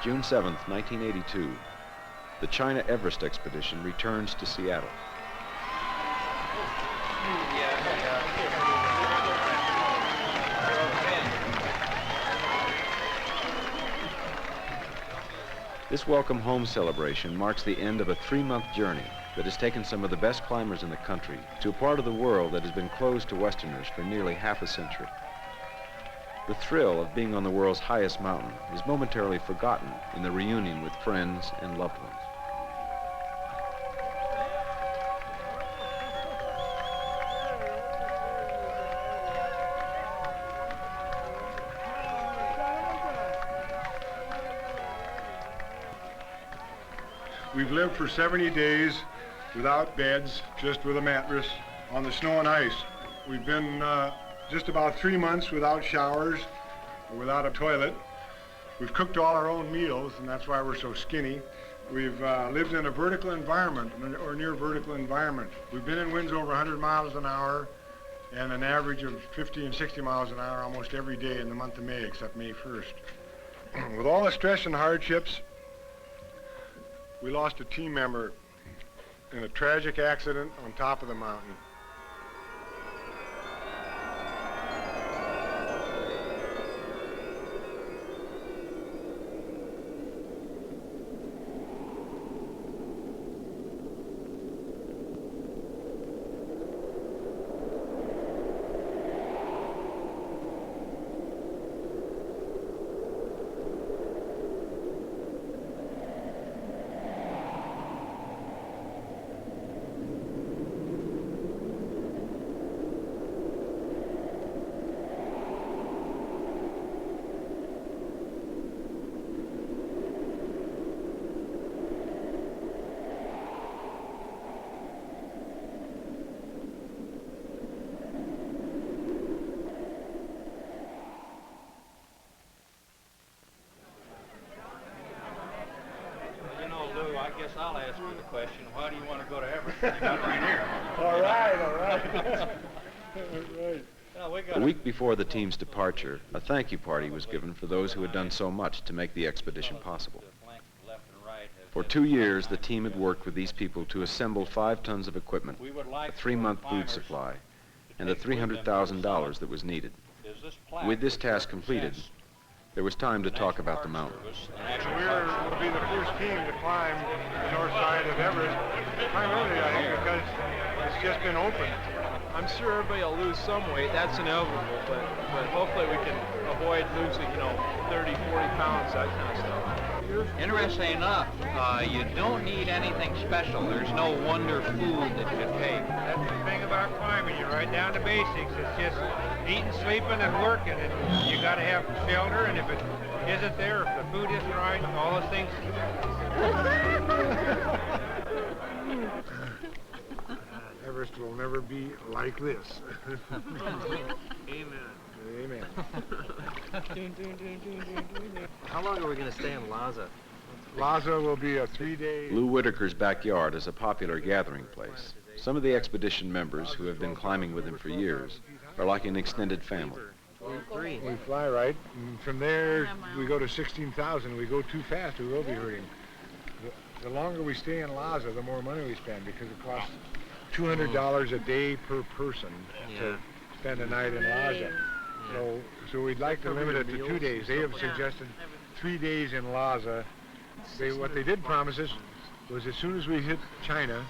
June 7th, 1982, the China Everest expedition returns to Seattle. This welcome home celebration marks the end of a 3-month journey that has taken some of the best climbers in the country to a part of the world that has been closed to Westerners for nearly half a century. The thrill of being on the world's highest mountain is momentarily forgotten in the reunion with friends and loved ones. We've lived for 70 days without beds, just with a mattress on the snow and ice. We've been just about 3 months without showers or without a toilet. We've cooked all our own meals, and that's why we're so skinny. We've lived in a vertical environment, or near vertical environment. We've been in winds over 100 miles an hour and an average of 50 and 60 miles an hour almost every day in the month of May, except May 1st. With all the stress and hardships, we lost a team member in a tragic accident on top of the mountain. I guess I'll ask you the question, why do you want to go to Everest? You got it right here. All right. All right. A week before the team's departure, a thank you party was given for those who had done so much to make the expedition possible. For 2 years, the team had worked with these people to assemble 5 tons of equipment, a 3-month food supply, and the $300,000 that was needed. With this task completed, there was time to talk about the mountain. We'll be the first team to climb the north side of Everest, primarily, I think, because it's just been opened. I'm sure everybody will lose some weight. That's inevitable, but hopefully we can avoid losing, 30, 40 pounds, that kind of stuff. Interesting enough, you don't need anything special. There's no wonder food that you take. That's the thing about climbing. You're right down to basics. It's just eating, sleeping, and working. And you got to have shelter, and if it isn't there, if the food isn't right, all those things. Everest will never be like this. Amen. Amen. How long are we going to stay in Lhasa? Lhasa will be a 3-day... Lou Whitaker's backyard is a popular gathering place. Some of the expedition members who have been climbing with him for years are like an extended family. We fly right, and from there we go to 16,000. We go too fast, we will be hurting. The longer we stay in Lhasa, the more money we spend, because it costs $200 a day per person to spend a night in Lhasa. So we'd like to limit it to 2 days. They have suggested 3 days in Lhasa. What they did promise us was as soon as we hit China,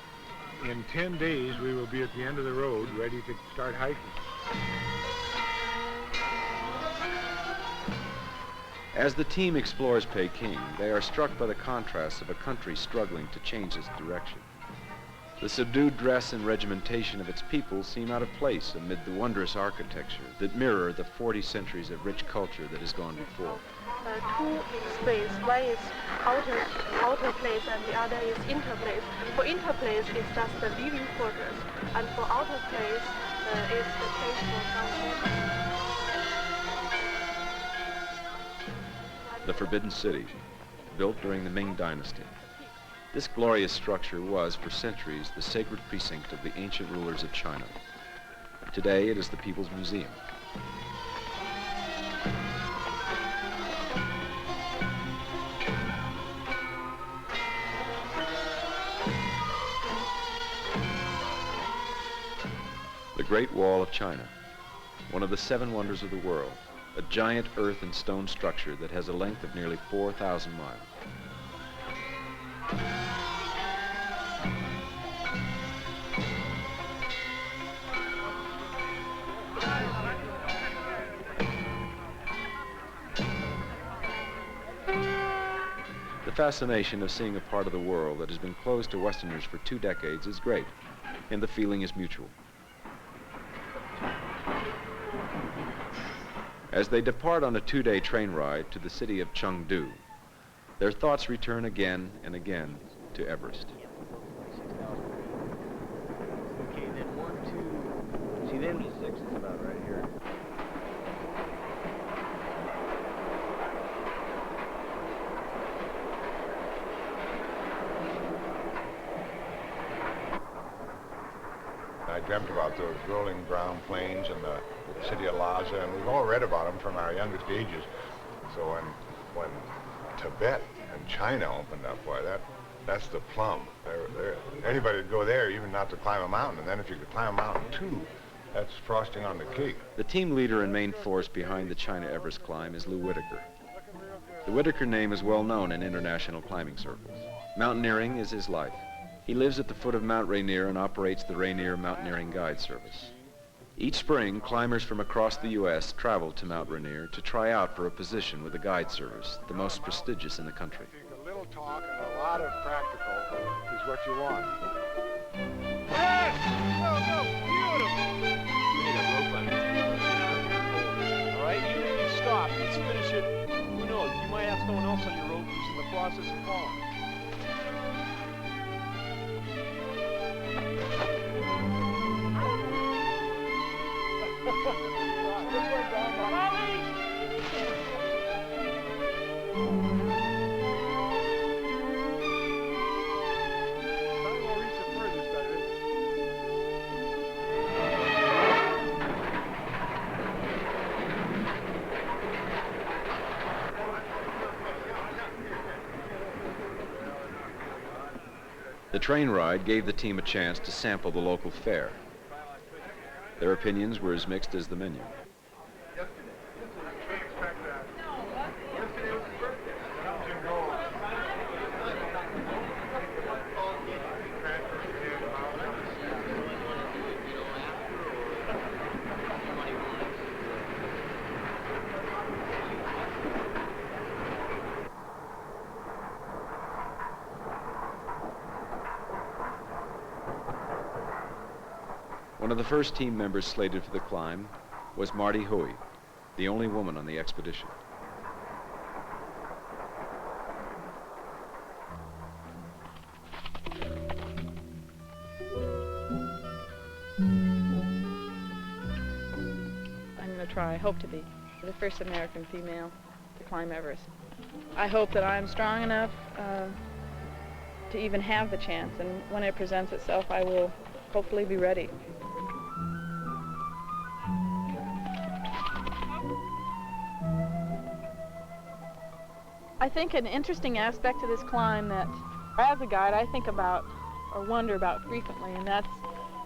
in 10 days we will be at the end of the road, ready to start hiking. As the team explores Peking, they are struck by the contrasts of a country struggling to change its direction. The subdued dress and regimentation of its people seem out of place amid the wondrous architecture that mirror the 40 centuries of rich culture that has gone before. 2 space. One is outer place and the other is inner place. For inner place, it's just the living quarters, and for outer place, is the place for some. The Forbidden City, built during the Ming Dynasty. This glorious structure was, for centuries, the sacred precinct of the ancient rulers of China. Today, it is the People's Museum. Great Wall of China, one of the 7 wonders of the world, a giant earth and stone structure that has a length of nearly 4,000 miles. The fascination of seeing a part of the world that has been closed to Westerners for 2 decades is great, and the feeling is mutual. As they depart on a 2-day train ride to the city of Chengdu, their thoughts return again and again to Everest. Okay, then 1, 2, see then 6 is about right here. I dreamt about those rolling brown plains and the city of Lhasa, and we've all read about them from our youngest ages. So when Tibet and China opened up, boy, that's the plum. Anybody would go there, even not to climb a mountain, and then if you could climb a mountain too, that's frosting on the cake. The team leader and main force behind the China Everest climb is Lou Whitaker. The Whitaker name is well known in international climbing circles. Mountaineering is his life. He lives at the foot of Mount Rainier and operates the Rainier Mountaineering Guide Service. Each spring, climbers from across the U.S. travel to Mount Rainier to try out for a position with the Guide Service, the most prestigious in the country. I think a little talk and a lot of practical is what you want. All right, even if you stop, let's finish it. Who knows? You might have someone else on your rope who's in the process of falling. The train ride gave the team a chance to sample the local fare. Their opinions were as mixed as the menu. One of the first team members slated for the climb was Marty Huey, the only woman on the expedition. I'm going to try, I hope to be, the first American female to climb Everest. I hope that I'm strong enough to even have the chance, and when it presents itself, I will hopefully be ready. I think an interesting aspect to this climb that, as a guide, I think about or wonder about frequently, and that's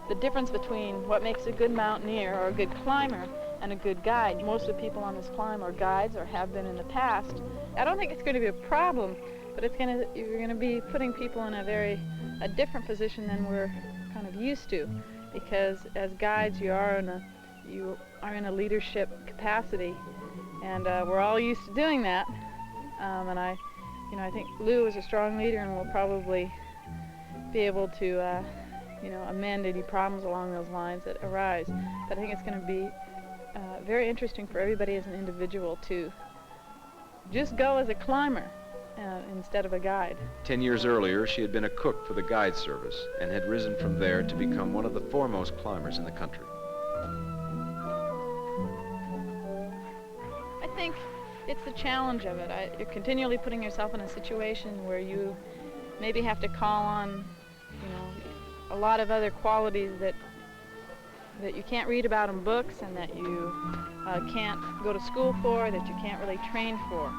the difference between what makes a good mountaineer or a good climber and a good guide. Most of the people on this climb are guides or have been in the past. I don't think it's going to be a problem, but you're going to be putting people in a different position than we're kind of used to, because as guides you are in a leadership capacity, and we're all used to doing that. And I think Lou is a strong leader and will probably be able to, amend any problems along those lines that arise. But I think it's going to be very interesting for everybody as an individual to just go as a climber instead of a guide. 10 years earlier, she had been a cook for the Guide Service and had risen from there to become one of the foremost climbers in the country. I think it's the challenge of it. You're continually putting yourself in a situation where you maybe have to call on, a lot of other qualities that you can't read about in books and that you can't go to school for, that you can't really train for.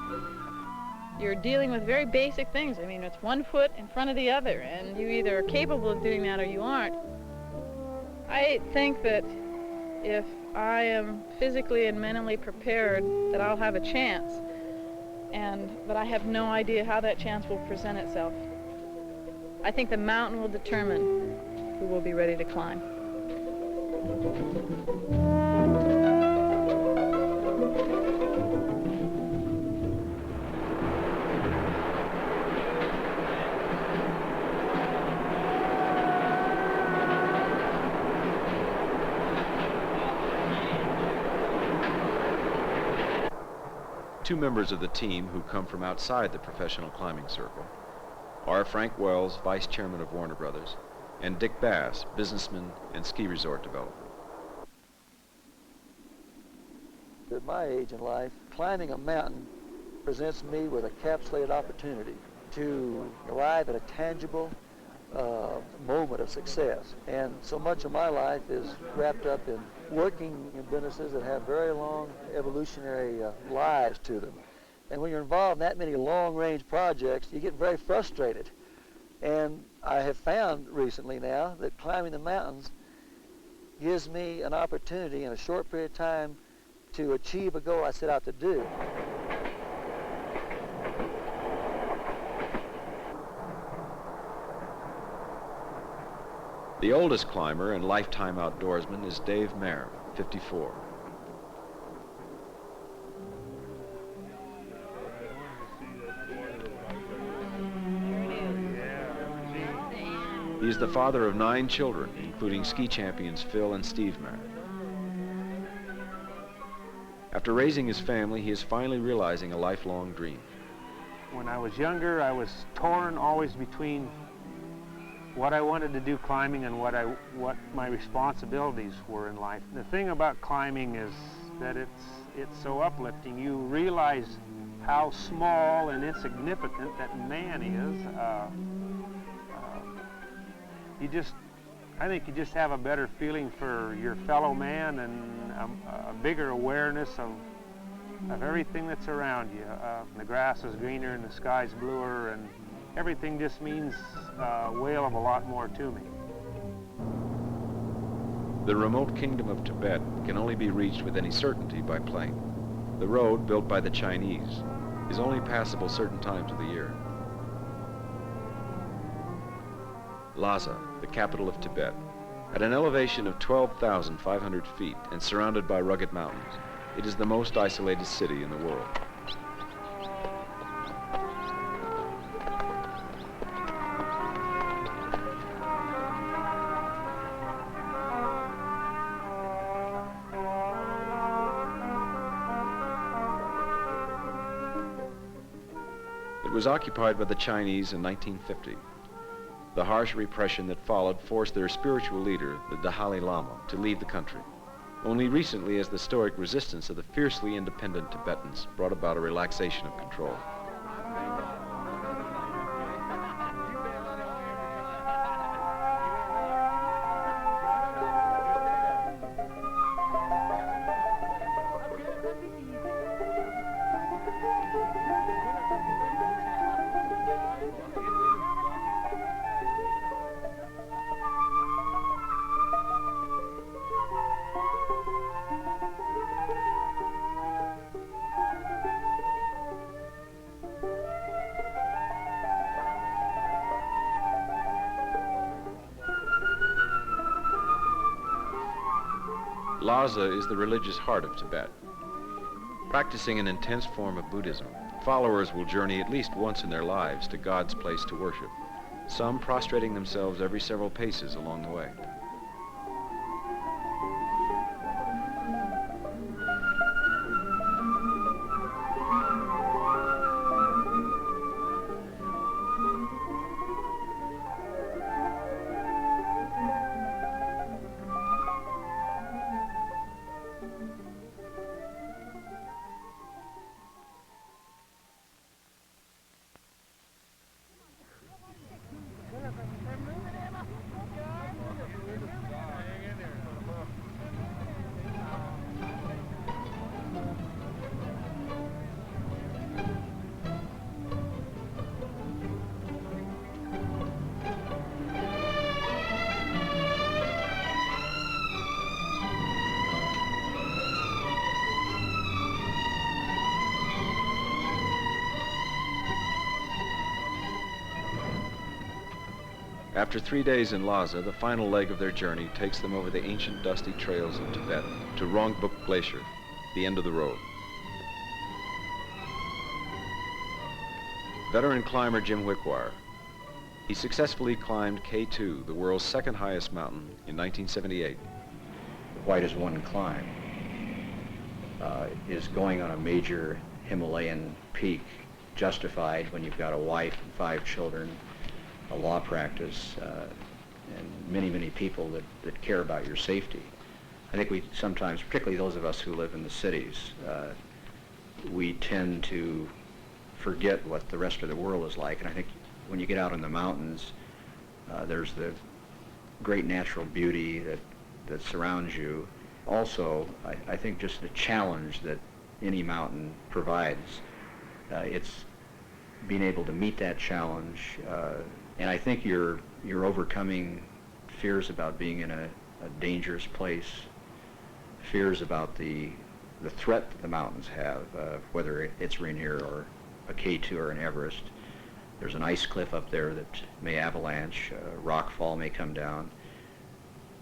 You're dealing with very basic things. I mean, it's one foot in front of the other, and you either are capable of doing that or you aren't. I think that if I am physically and mentally prepared, that I'll have a chance, but I have no idea how that chance will present itself. I think the mountain will determine who will be ready to climb. Two members of the team who come from outside the professional climbing circle are Frank Wells, vice chairman of Warner Brothers, and Dick Bass, businessman and ski resort developer. At my age in life, climbing a mountain presents me with a capsulated opportunity to arrive at a tangible moment of success. And so much of my life is wrapped up in working in businesses that have very long evolutionary lives to them. And when you're involved in that many long-range projects, you get very frustrated. And I have found recently now that climbing the mountains gives me an opportunity in a short period of time to achieve a goal I set out to do. The oldest climber and lifetime outdoorsman is Dave Mayer, 54. He is the father of 9 children, including ski champions Phil and Steve Mayer. After raising his family, he is finally realizing a lifelong dream. When I was younger, I was torn always between what I wanted to do climbing and what my responsibilities were in life. The thing about climbing is that it's so uplifting. You realize how small and insignificant that man is. I think you just have a better feeling for your fellow man and a bigger awareness of everything that's around you. The grass is greener and the sky's bluer, and everything just means a whale of a lot more to me. The remote kingdom of Tibet can only be reached with any certainty by plane. The road, built by the Chinese, is only passable certain times of the year. Lhasa, the capital of Tibet, at an elevation of 12,500 feet and surrounded by rugged mountains, it is the most isolated city in the world. It was occupied by the Chinese in 1950. The harsh repression that followed forced their spiritual leader, the Dalai Lama, to leave the country. Only recently has the stoic resistance of the fiercely independent Tibetans brought about a relaxation of control. Lhasa is the religious heart of Tibet. Practicing an intense form of Buddhism, followers will journey at least once in their lives to God's place to worship, some prostrating themselves every several paces along the way. After 3 days in Lhasa, the final leg of their journey takes them over the ancient dusty trails of Tibet to Rongbuk Glacier, the end of the road. Veteran climber Jim Wickwire. He successfully climbed K2, the world's second highest mountain, in 1978. Why does one climb? Is going on a major Himalayan peak justified when you've got a wife and 5 children, a law practice, and many, many people that care about your safety? I think we sometimes, particularly those of us who live in the cities, we tend to forget what the rest of the world is like. And I think when you get out in the mountains, there's the great natural beauty that surrounds you. Also, I think just the challenge that any mountain provides, it's being able to meet that challenge, and I think you're overcoming fears about being in a dangerous place, fears about the threat that the mountains have, whether it's Rainier or a K2 or an Everest. There's an ice cliff up there that may avalanche, rock fall may come down,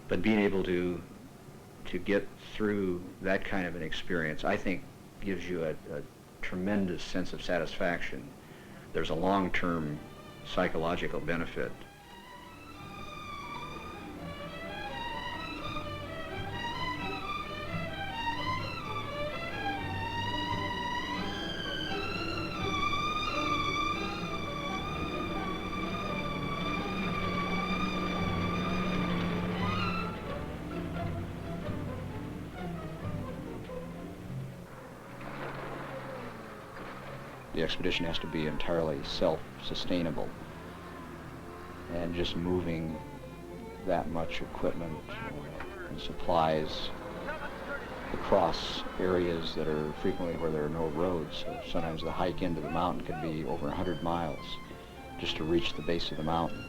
but being able to get through that kind of an experience, I think, gives you a tremendous sense of satisfaction. There's a long-term psychological benefit. The expedition has to be entirely self-sustainable, and just moving that much equipment and supplies across areas that are frequently where there are no roads. So sometimes the hike into the mountain could be over 100 miles just to reach the base of the mountain.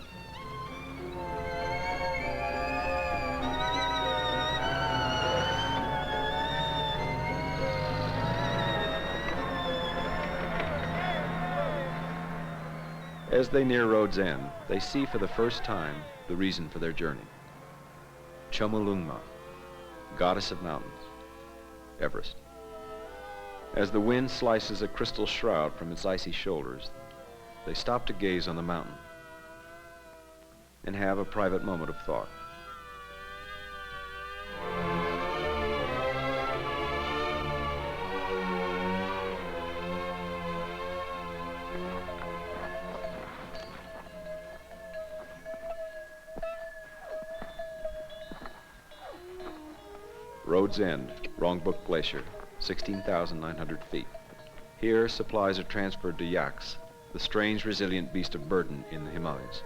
As they near road's end, they see for the first time the reason for their journey. Chomolungma, goddess of mountains, Everest. As the wind slices a crystal shroud from its icy shoulders, they stop to gaze on the mountain and have a private moment of thought. Road's End, Rongbuk Glacier, 16,900 feet. Here, supplies are transferred to yaks, the strange, resilient beast of burden in the Himalayas.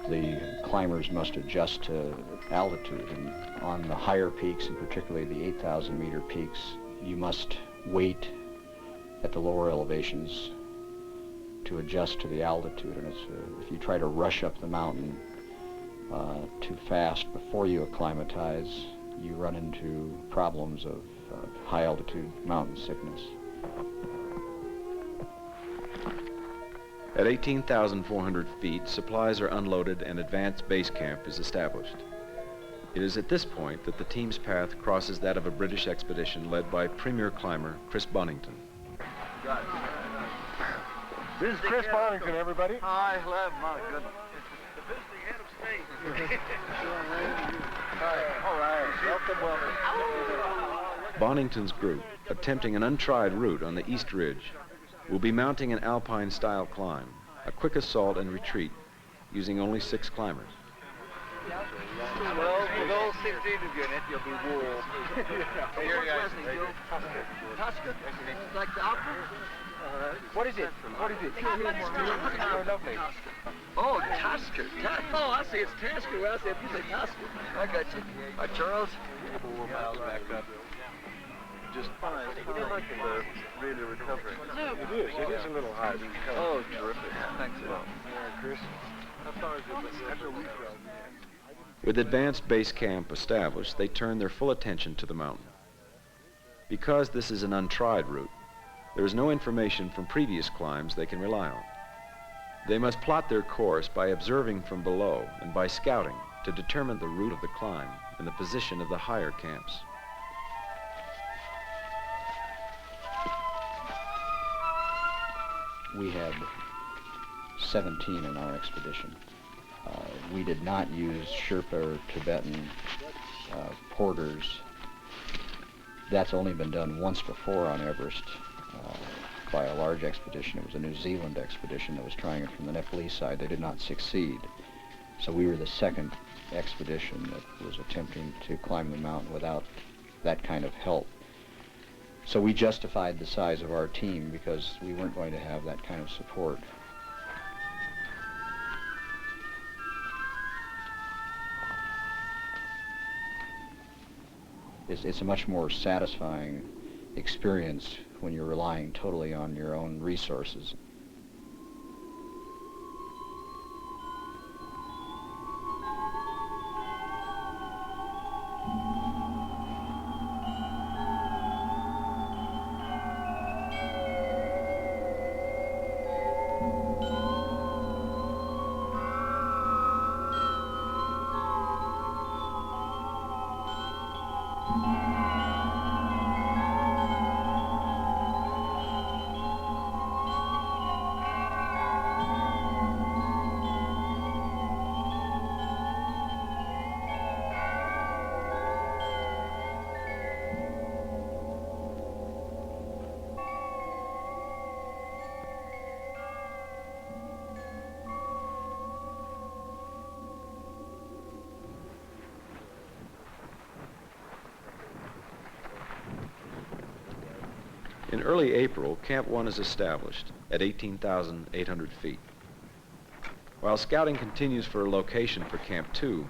The climbers must adjust to altitude, and on the higher peaks, and particularly the 8,000 meter peaks, you must wait at the lower elevations to adjust to the altitude. And if you try to rush up the mountain too fast before you acclimatize, you run into problems of high altitude mountain sickness. At 18,400 feet, supplies are unloaded and advanced base camp is established. It is at this point that the team's path crosses that of a British expedition led by premier climber Chris Bonington. This is Chris Bonington, everybody. Hi, hello, my goodness. The visiting head of state. All right, welcome. Bonington's group, attempting an untried route on the East Ridge, will be mounting an alpine-style climb, a quick assault and retreat, using only 6 climbers. Well, with all 16 of you in it, you'll be warm. Tusker? Like the opera? What is it? What is it? Oh, lovely. Oh, Tusker. Oh, I see. It's Tasker. Well, I said, you say Tusker. I got you. Hi, Charles. 4 miles back up. Just fine. You don't like it, really recovering. It is a little hard to recover. Oh, terrific. Thanks a lot. Yeah, Chris. How far is it? After a week ago. With advanced base camp established, they turn their full attention to the mountain. Because this is an untried route, There is no information from previous climbs they can rely on. They must plot their course by observing from below and by scouting to determine the route of the climb and the position of the higher camps. We had 17 in our expedition. We did not use Sherpa or Tibetan porters. That's only been done once before on Everest by a large expedition. It was a New Zealand expedition that was trying it from the Nepalese side. They did not succeed. So we were the second expedition that was attempting to climb the mountain without that kind of help. So we justified the size of our team because we weren't going to have that kind of support. It's a much more satisfying experience when you're relying totally on your own resources. In early April, Camp 1 is established at 18,800 feet. While scouting continues for a location for Camp 2,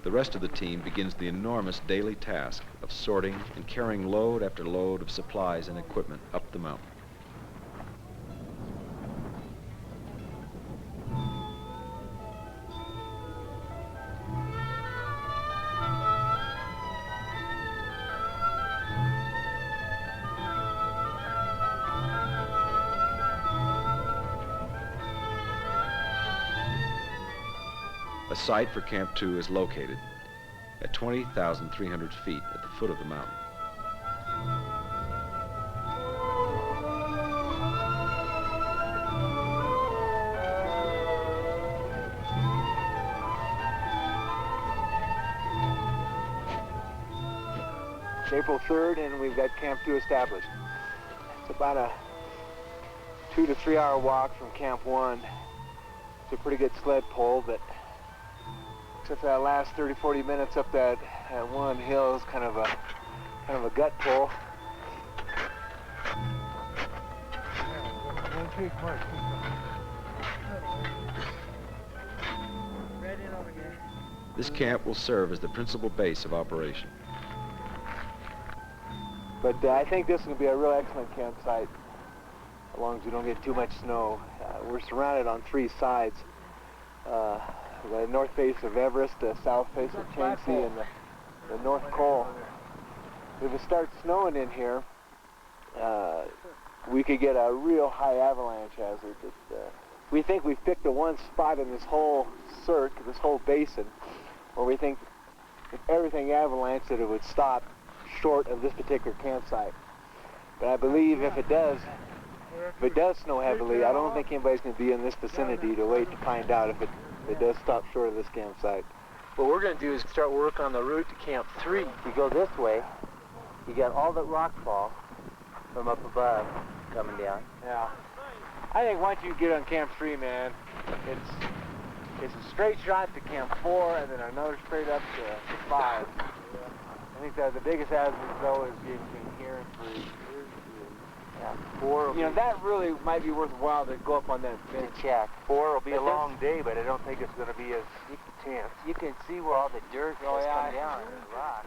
the rest of the team begins the enormous daily task of sorting and carrying load after load of supplies and equipment up the mountain. A site for Camp 2 is located at 20,300 feet at the foot of the mountain. It's April 3rd and we've got Camp 2 established. It's about a 2 to 3 hour walk from Camp 1. It's a pretty good sled pull, but except for that last 30-40 minutes up that one hill is kind of a gut pull. This camp will serve as the principal base of operation. But I think this will be a real excellent campsite, as long as we don't get too much snow. We're surrounded on 3 sides. The north face of Everest, the south face of Changsi, and the North Col. If it starts snowing in here, we could get a real high avalanche hazard. We think we've picked the one spot in this whole cirque, this whole basin, where we think if everything avalanched that it would stop short of this particular campsite. But I believe if it does snow heavily, I don't think anybody's going to be in this vicinity to wait to find out if it does stop short of this campsite. What we're going to do is start work on the route to Camp 3. You go this way, you got all that rock fall from up above coming down. Yeah. I think once you get on Camp 3, man, it's a straight shot to Camp 4 and then another straight up to 5. I think that the biggest hazard, though, is between here and 3. Yeah, 4. You know, that really might be worthwhile to go up on that bench. Check. 4 will be a long day, but I don't think it's going to be as intense. You can see where all the dirt has come down and the rock.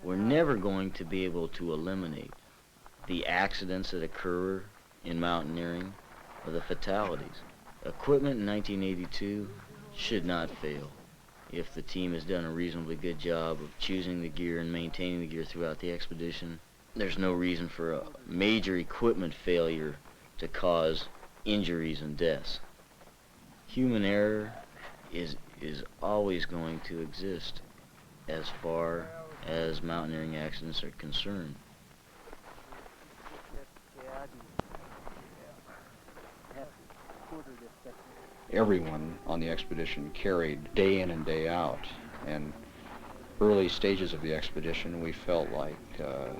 We're never going to be able to eliminate the accidents that occur in mountaineering or the fatalities. Equipment in 1982 should not fail. if the team has done a reasonably good job of choosing the gear and maintaining the gear throughout the expedition, there's no reason for a major equipment failure to cause injuries and deaths. Human error is always going to exist as far as mountaineering accidents are concerned. Everyone on the expedition carried day in and day out, and early stages of the expedition we felt like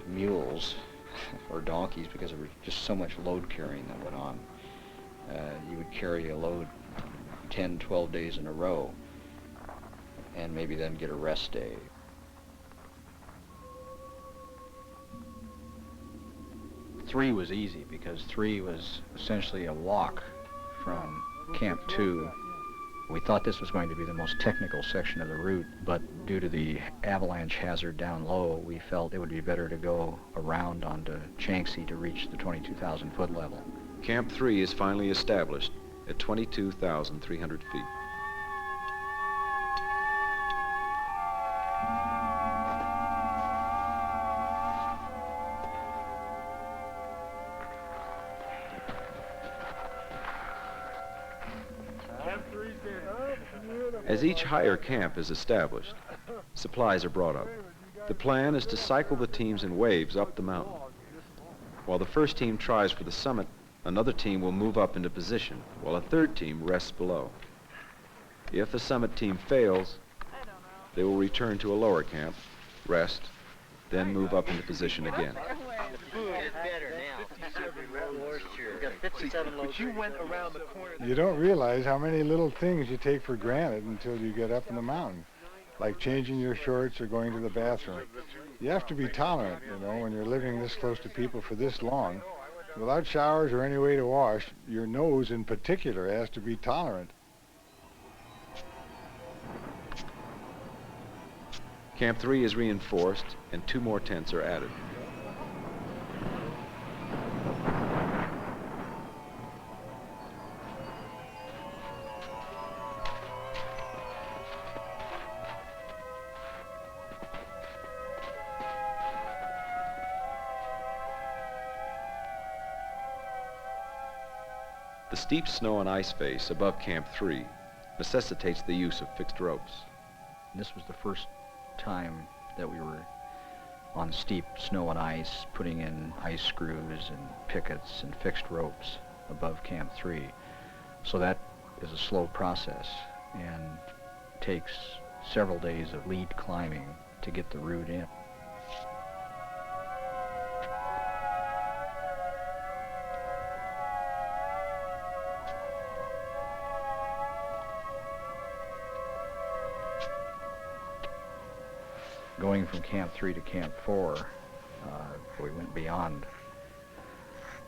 mules or donkeys because there was just so much load carrying that went on. You would carry a load 10, 12 days in a row and maybe then get a rest day. Three was easy because 3 was essentially a walk from Camp 2. We thought this was going to be the most technical section of the route, but due to the avalanche hazard down low, we felt it would be better to go around onto Shanxi to reach the 22,000 foot level. Camp 3 is finally established at 22,300 feet. As each higher camp is established, supplies are brought up. The plan is to cycle the teams in waves up the mountain. While the first team tries for the summit, another team will move up into position, while a third team rests below. If the summit team fails, they will return to a lower camp, rest, then move up into position again. You don't realize how many little things you take for granted until you get up in the mountain, like changing your shorts or going to the bathroom. You have to be tolerant, you know, when you're living this close to people for this long. Without showers or any way to wash, your nose in particular has to be tolerant. Camp 3 is reinforced and 2 more tents are added. The steep snow and ice face above Camp 3 necessitates the use of fixed ropes. This was the first time that we were on steep snow and ice, putting in ice screws and pickets and fixed ropes above Camp 3. So that is a slow process and takes several days of lead climbing to get the route in. Going from Camp 3 to Camp 4, we went beyond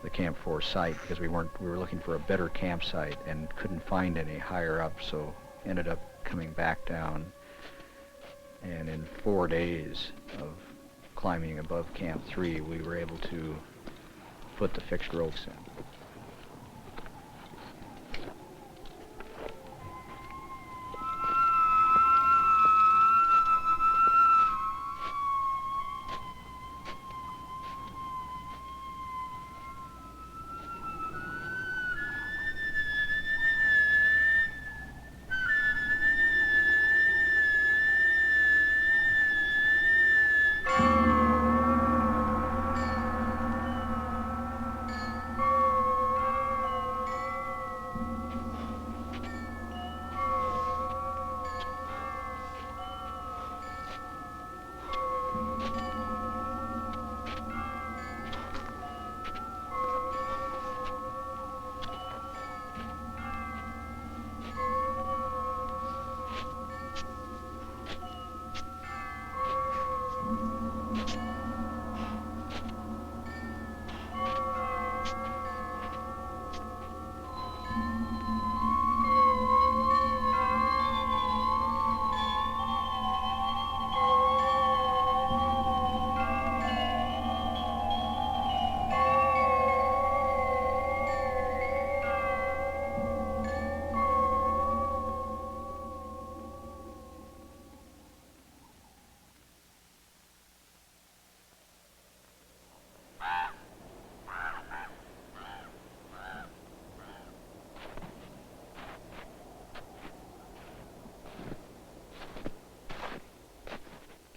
the Camp 4 site because we were looking for a better campsite and couldn't find any higher up, so ended up coming back down. And in 4 days of climbing above Camp 3, we were able to put the fixed ropes in. Thank you.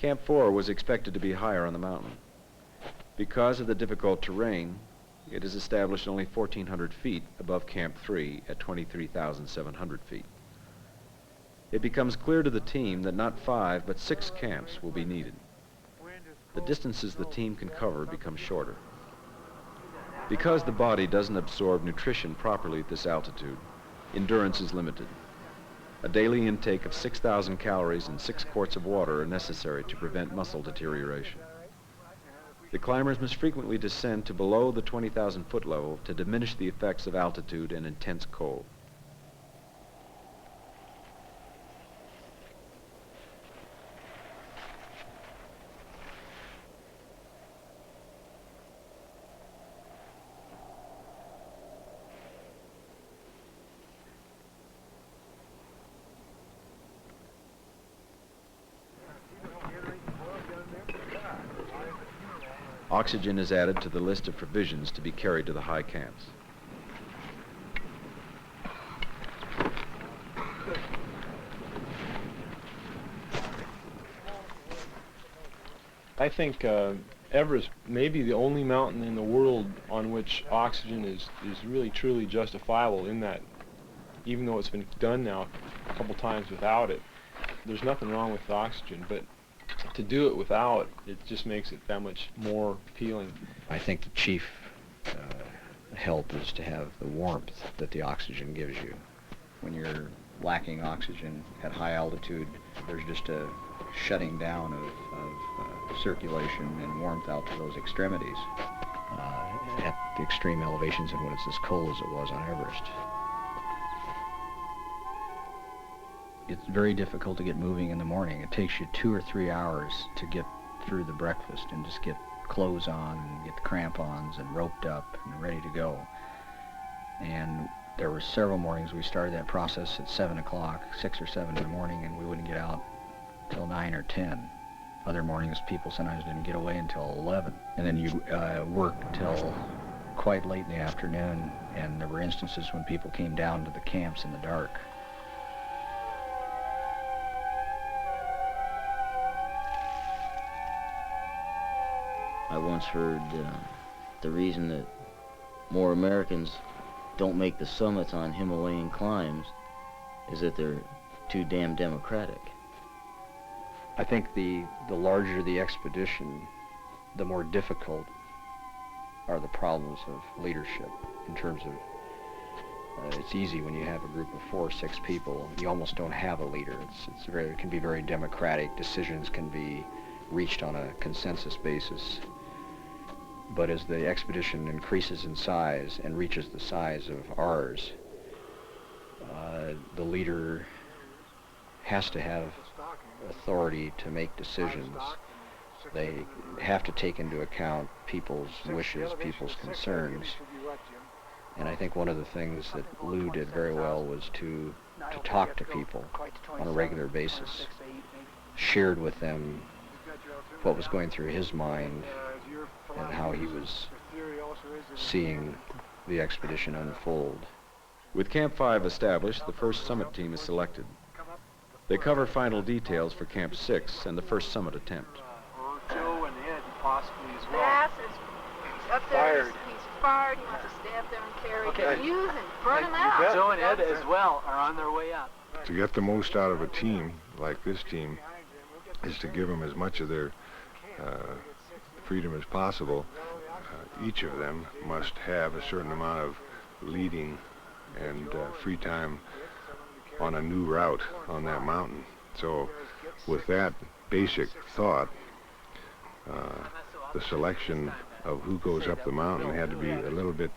Camp 4 was expected to be higher on the mountain. Because of the difficult terrain, it is established only 1,400 feet above Camp 3 at 23,700 feet. It becomes clear to the team that not 5 but 6 camps will be needed. The distances the team can cover become shorter. Because the body doesn't absorb nutrition properly at this altitude, endurance is limited. A daily intake of 6,000 calories and 6 quarts of water are necessary to prevent muscle deterioration. The climbers must frequently descend to below the 20,000 foot level to diminish the effects of altitude and intense cold. Oxygen is added to the list of provisions to be carried to the high camps. I think Everest may be the only mountain in the world on which oxygen is really truly justifiable, in that even though it's been done now a couple times without it, there's nothing wrong with the oxygen, but to do it without, it just makes it that much more appealing. I think the chief help is to have the warmth that the oxygen gives you. When you're lacking oxygen at high altitude, there's just a shutting down of circulation and warmth out to those extremities at the extreme elevations and when it's as cold as it was on Everest. It's very difficult to get moving in the morning. It takes you 2 or 3 hours to get through the breakfast and just get clothes on and get the crampons and roped up and ready to go. And there were several mornings we started that process at 7 o'clock, 6 or 7 in the morning, and we wouldn't get out till 9 or 10. Other mornings, people sometimes didn't get away until 11. And then you work till quite late in the afternoon, and there were instances when people came down to the camps in the dark. I once heard the reason that more Americans don't make the summits on Himalayan climbs is that they're too damn democratic. I think the larger the expedition, the more difficult are the problems of leadership in terms of it's easy when you have a group of 4 or 6 people. You almost don't have a leader. It can be very democratic. Decisions can be reached on a consensus basis. But as the expedition increases in size and reaches the size of ours, the leader has to have authority to make decisions. They have to take into account people's wishes, people's concerns. And I think one of the things that Lou did very well was to talk to people on a regular basis, shared with them what was going through his mind and how he was seeing the expedition unfold. With Camp 5 established, the first summit team is selected. They cover final details for Camp 6 and the first summit attempt. Joe and Ed possibly as well. Bass is up there, he's fired, he wants to stay up there and carry fuse and burn them out. Joe and Ed as well are on their way up. To get the most out of a team like this team is to give them as much of their freedom as possible. Each of them must have a certain amount of leading and free time on a new route on that mountain. So with that basic thought, the selection of who goes up the mountain had to be a little bit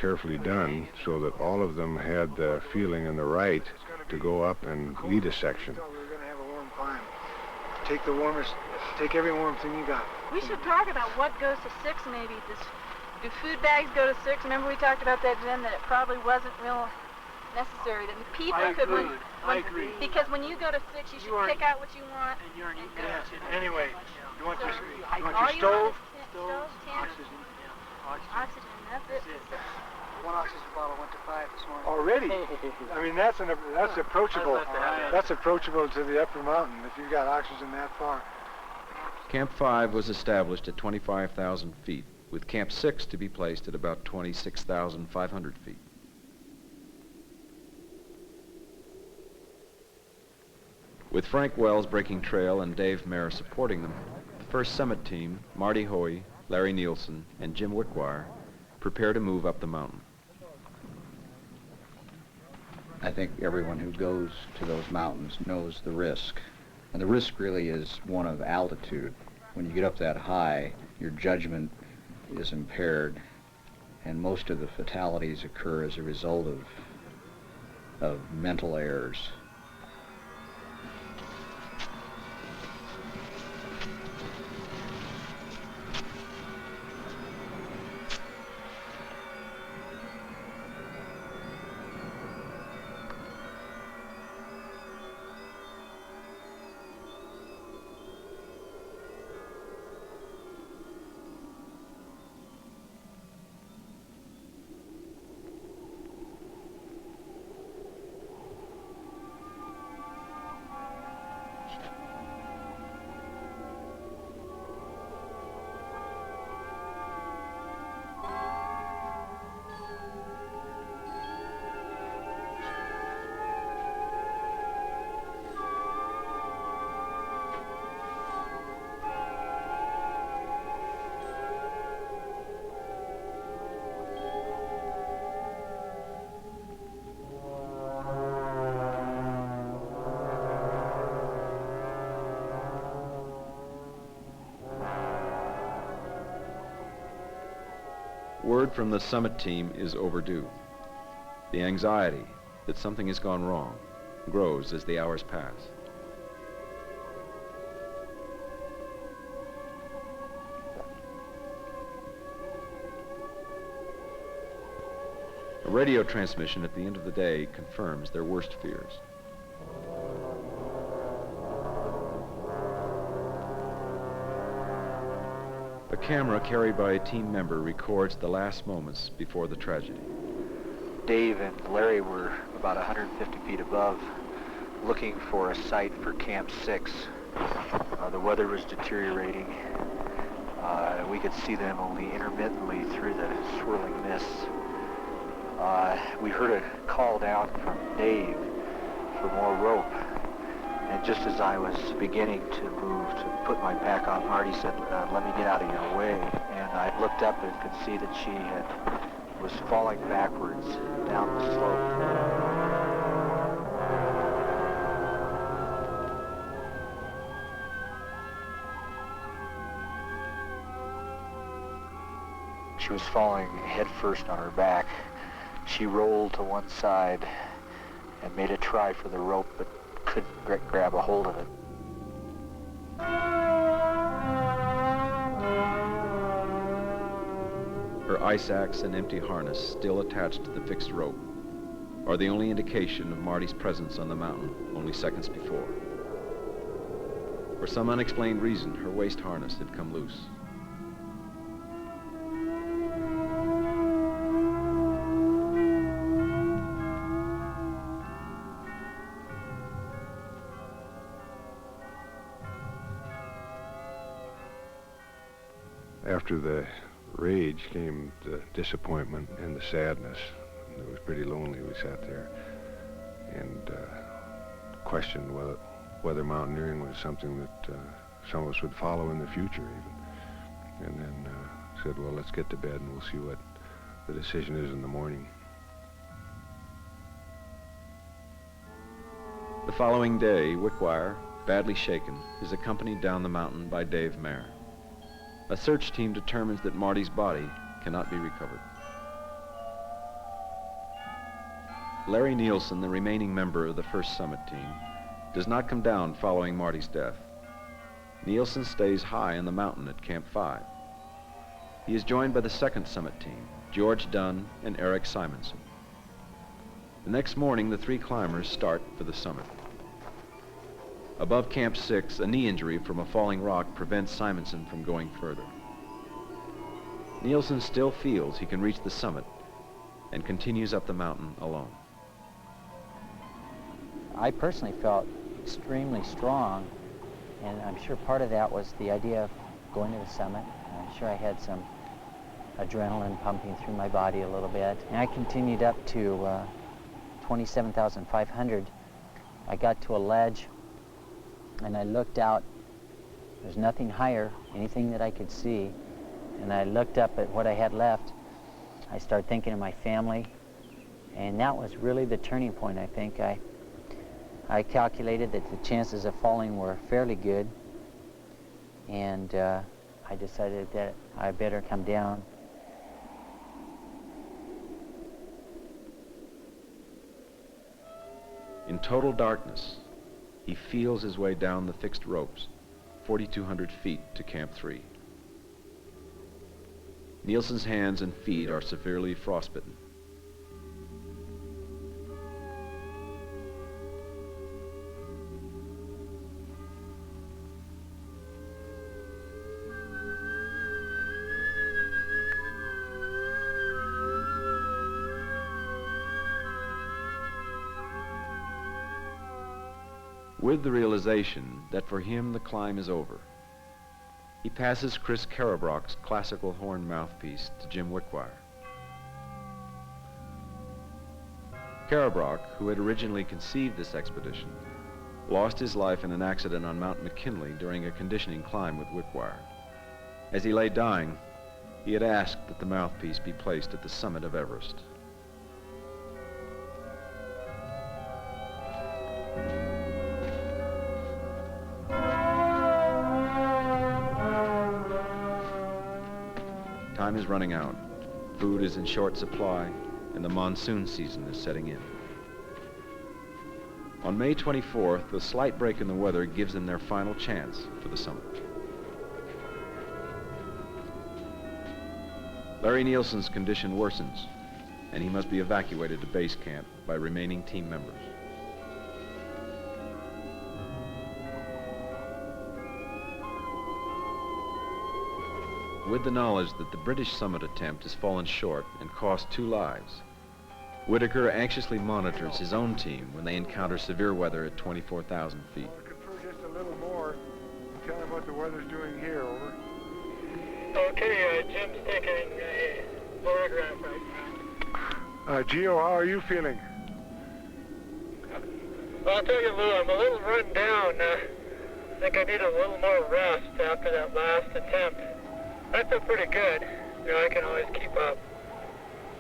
carefully done so that all of them had the feeling and the right to go up and lead a section. We're going to have a warm climb. Take every warm thing you got. We should talk about what goes to 6 maybe. Do food bags go to 6? Remember we talked about that, Jen, that it probably wasn't real necessary. That the people I agree. Because when you go to 6, you should pick out what you want. And you're anyway, you want your all stove? Stove, tent, Oxygen. oxygen, that's it. one oxygen bottle went to 5 this morning. Already? I mean, that's approachable. That's approachable to the upper mountain if you've got oxygen that far. Camp 5 was established at 25,000 feet, with Camp 6 to be placed at about 26,500 feet. With Frank Wells breaking trail and Dave Mayer supporting them, the first summit team, Marty Hoey, Larry Nielsen, and Jim Wickwire, prepare to move up the mountain. I think everyone who goes to those mountains knows the risk. And the risk really is one of altitude. When you get up that high, your judgment is impaired, and most of the fatalities occur as a result of mental errors. Word from the summit team is overdue. The anxiety that something has gone wrong grows as the hours pass. A radio transmission at the end of the day confirms their worst fears. A camera carried by a team member records the last moments before the tragedy. Dave and Larry were about 150 feet above, looking for a site for Camp 6. The weather was deteriorating. We could see them only intermittently through the swirling mists. We heard a call down from Dave for more rope. And just as I was beginning to move to put my pack on, Marty said, let me get out of your way. And I looked up and could see that she was falling backwards down the slope. She was falling head first on her back. She rolled to one side and made a try for the rope, but couldn't grab a hold of it. Her ice axe and empty harness, still attached to the fixed rope, are the only indication of Marty's presence on the mountain only seconds before. For some unexplained reason, her waist harness had come loose. After the rage came the disappointment and the sadness. It was pretty lonely. We sat there and questioned whether mountaineering was something that some of us would follow in the future even. And then said, well, let's get to bed and we'll see what the decision is in the morning. The following day, Wickwire, badly shaken, is accompanied down the mountain by Dave Mayer. A search team determines that Marty's body cannot be recovered. Larry Nielsen, the remaining member of the first summit team, does not come down following Marty's death. Nielsen stays high in the mountain at Camp 5. He is joined by the second summit team, George Dunn and Eric Simonson. The next morning, the three climbers start for the summit. Above Camp 6, a knee injury from a falling rock prevents Simonson from going further. Nielsen still feels he can reach the summit, and continues up the mountain alone. I personally felt extremely strong, and I'm sure part of that was the idea of going to the summit. I'm sure I had some adrenaline pumping through my body a little bit. And I continued up to 27,500. I got to a ledge, and I looked out. There's nothing higher, anything that I could see. And I looked up at what I had left. I started thinking of my family, and that was really the turning point, I think. I calculated that the chances of falling were fairly good, and I decided that I better come down. In total darkness, he feels his way down the fixed ropes, 4,200 feet to Camp 3. Nielsen's hands and feet are severely frostbitten. With the realization that for him the climb is over, he passes Chris Carabrock's classical horn mouthpiece to Jim Wickwire. Carabrock, who had originally conceived this expedition, lost his life in an accident on Mount McKinley during a conditioning climb with Wickwire. As he lay dying, he had asked that the mouthpiece be placed at the summit of Everest. Time is running out. Food is in short supply, and the monsoon season is setting in. On May 24th, a slight break in the weather gives them their final chance for the summit. Larry Nielsen's condition worsens, and he must be evacuated to base camp by remaining team members. With the knowledge that the British summit attempt has fallen short and cost 2 lives, Whitaker anxiously monitors his own team when they encounter severe weather at 24,000 feet. I'll confer just a little more. Tell him what the weather's doing here, over. Okay, Jim's taking a photograph right now. Gio, how are you feeling? Well, I'll tell you, Lou, I'm a little run down. I think I need a little more rest after that last attempt. I feel pretty good. You know, I can always keep up.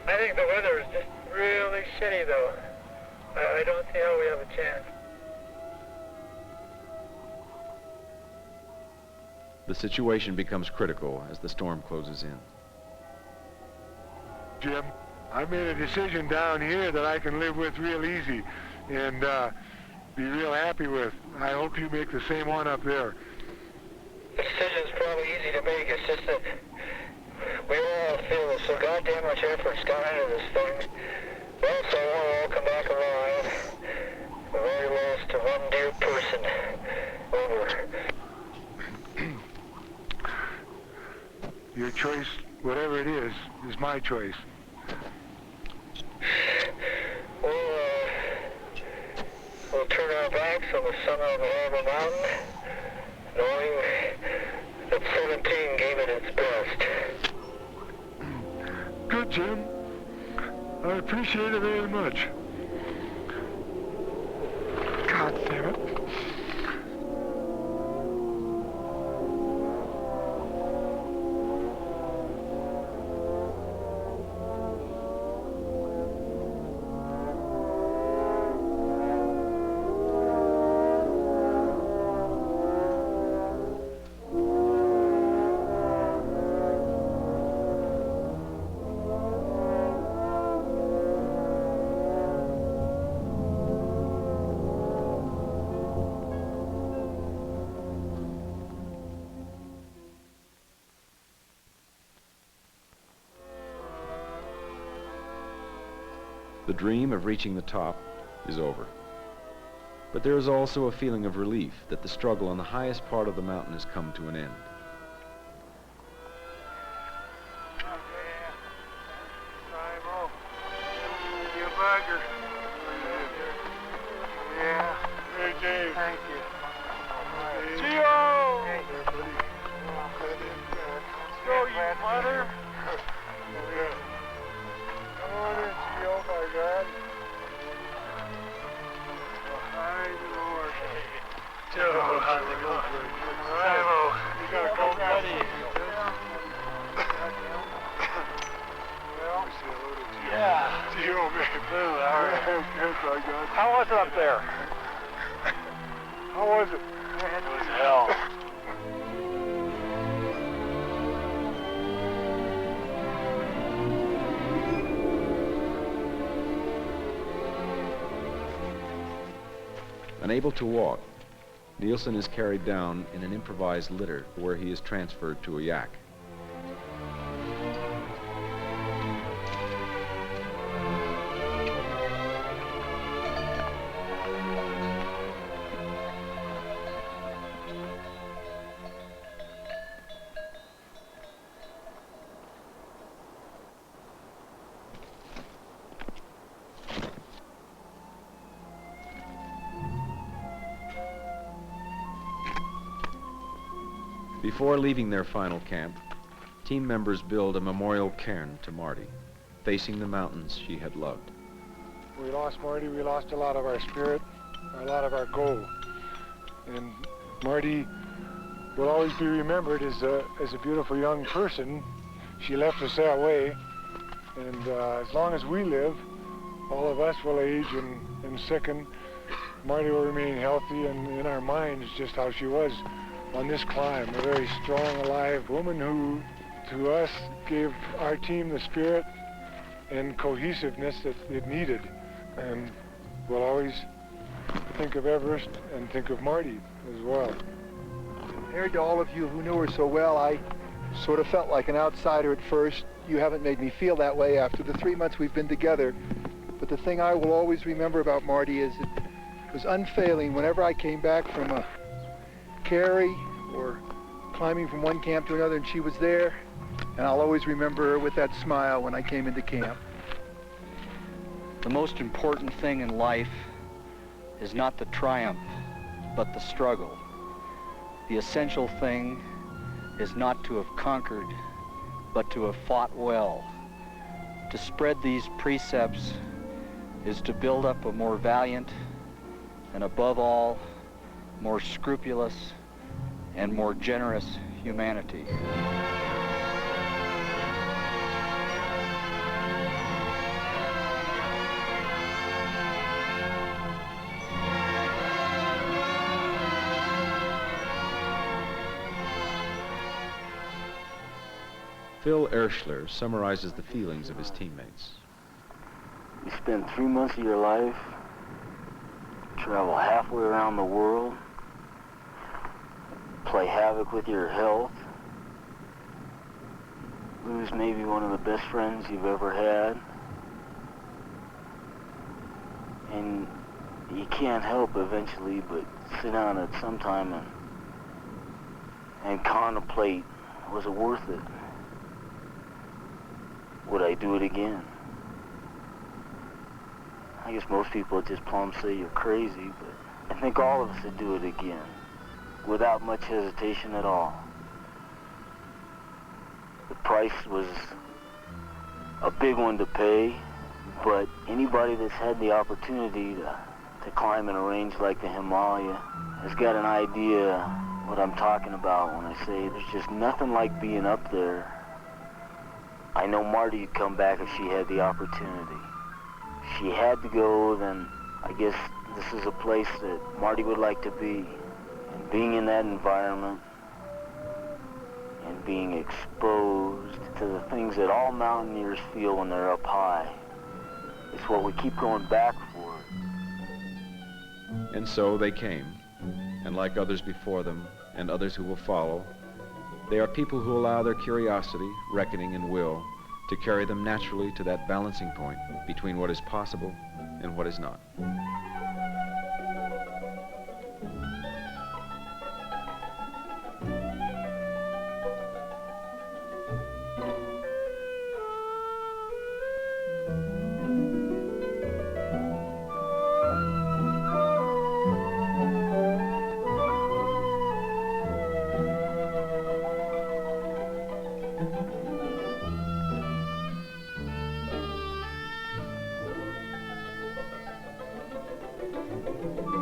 I think the weather is just really shitty, though. I don't see how we have a chance. The situation becomes critical as the storm closes in. Jim, I made a decision down here that I can live with real easy and be real happy with. I hope you make the same one up there. The decision's probably easy to make. It's just that we all feel there's so goddamn much effort's gone into this thing. We also want to all come back alive. We've already lost one dear person. Over. Your choice, whatever it is my choice. We'll turn our backs on the summit of the Harbor Mountain, knowing that 17 gave it its best. Good, Jim. I appreciate it very much. God damn it. The dream of reaching the top is over. But there is also a feeling of relief that the struggle on the highest part of the mountain has come to an end. Thank you. Gio! Gio, you mother! Come on in, Gio, my God. Hi, Lord. Joe, how's it going? Hello. You got a cold Buddy. Well, say hello to Gio. Yeah. Gio, man. Boo, how are you? Good, my God. How was it up there? How was it? It was hell. Unable to walk, Nielsen is carried down in an improvised litter where he is transferred to a yak. Before leaving their final camp, team members build a memorial cairn to Marty, facing the mountains she had loved. We lost Marty, we lost a lot of our spirit, a lot of our goal. And Marty will always be remembered as a beautiful young person. She left us that way. And as long as we live, all of us will age and sicken. Marty will remain healthy and in our minds just how she was on this climb, a very strong, alive woman who, to us, gave our team the spirit and cohesiveness that it needed. And we'll always think of Everest and think of Marty as well. Compared to all of you who knew her so well, I sort of felt like an outsider at first. You haven't made me feel that way after the 3 months we've been together. But the thing I will always remember about Marty is it was unfailing whenever I came back from a carry or climbing from one camp to another and she was there, and I'll always remember her with that smile when I came into camp. The most important thing in life is not the triumph, but the struggle. The essential thing is not to have conquered, but to have fought well. To spread these precepts is to build up a more valiant and, above all, more scrupulous and more generous humanity. Phil Erschler summarizes the feelings of his teammates. You spend 3 months of your life, travel halfway around the world, play havoc with your health, lose maybe one of the best friends you've ever had, and you can't help eventually but sit down at some time and contemplate, was it worth it? Would I do it again? I guess most people just plumb say you're crazy, but I think all of us would do it again, without much hesitation at all. The price was a big one to pay, but anybody that's had the opportunity to climb in a range like the Himalaya has got an idea what I'm talking about when I say there's just nothing like being up there. I know Marty would come back if she had the opportunity. If she had to go, then I guess this is a place that Marty would like to be. And being in that environment and being exposed to the things that all mountaineers feel when they're up high, is what we keep going back for. And so they came, and like others before them, and others who will follow, they are people who allow their curiosity, reckoning, and will to carry them naturally to that balancing point between what is possible and what is not. Thank you.